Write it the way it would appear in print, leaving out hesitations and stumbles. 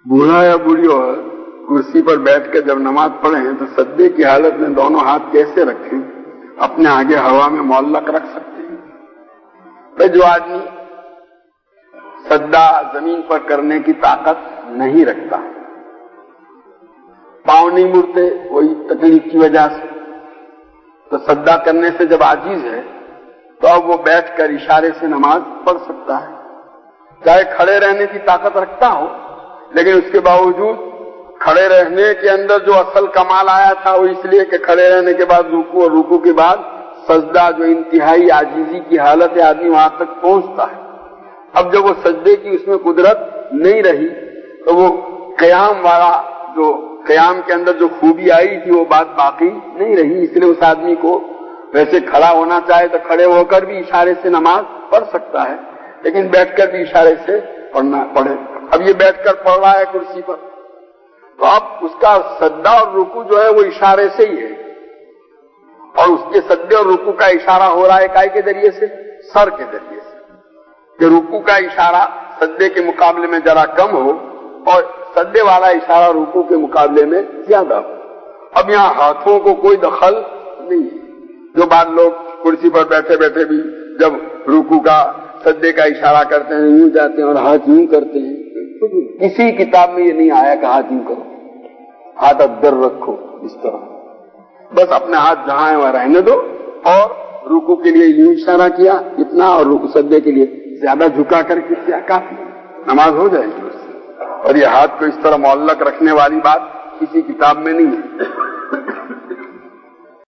बूढ़ा या बूढ़ी और कुर्सी पर बैठकर जब नमाज पढ़े हैं तो सज्जे की हालत में दोनों हाथ कैसे रखें, अपने आगे हवा में मुअल्लक रख सकते हैं। भाई जो आदमी सज्जा जमीन पर करने की ताकत नहीं रखता, पांव नहीं मुड़ते कोई तकलीफ की वजह से, तो सज्जा करने से जब आजीज है तो अब वो बैठकर इशारे से नमाज पढ़ सकता है। चाहे खड़े रहने की ताकत रखता हो, लेकिन उसके बावजूद खड़े रहने के अंदर जो असल कमाल आया था वो इसलिए कि खड़े रहने के बाद रुकू और रुकू के बाद सजदा, जो इंतहाई आजीजी की हालत है, आदमी वहां तक पहुंचता है। अब जब वो सजदे की उसमें कुदरत नहीं रही तो वो क़याम वाला, जो क़याम के अंदर जो खूबी आई थी वो बात बाकी नहीं रही। इसलिए उस आदमी को वैसे खड़ा होना चाहे तो खड़े होकर भी इशारे से नमाज पढ़ सकता है, लेकिन बैठकर भी इशारे से पढ़े। अब ये बैठकर पढ़ रहा है कुर्सी पर, तो अब उसका सज्दा और रुकू जो है वो इशारे से ही है, और उसके सज्दे और रुकू का इशारा हो रहा है काय के जरिए से, सर के जरिए से, कि रुकू का इशारा सज्दे के मुकाबले में जरा कम हो और सज्दे वाला इशारा रुकू के मुकाबले में ज्यादा हो। अब यहाँ हाथों को कोई दखल नहीं है। जो बात लोग कुर्सी पर बैठे बैठे भी जब रुकू का सज्दे का इशारा करते हैं, यूं जाते हैं और हाथ यूं करते हैं, किसी किताब में ये नहीं आया कि हाथ यूं करो, हाथ अद्दर रखो इस तरह। बस अपने हाथ जहां है वहां रहने दो, और रुकू के लिए यूं इशारा किया इतना, और रुकू सज्दे के लिए ज्यादा झुका करके किया, काफी नमाज हो जाएगी उससे। और ये हाथ को इस तरह मुअल्लक रखने वाली बात किसी किताब में नहीं है।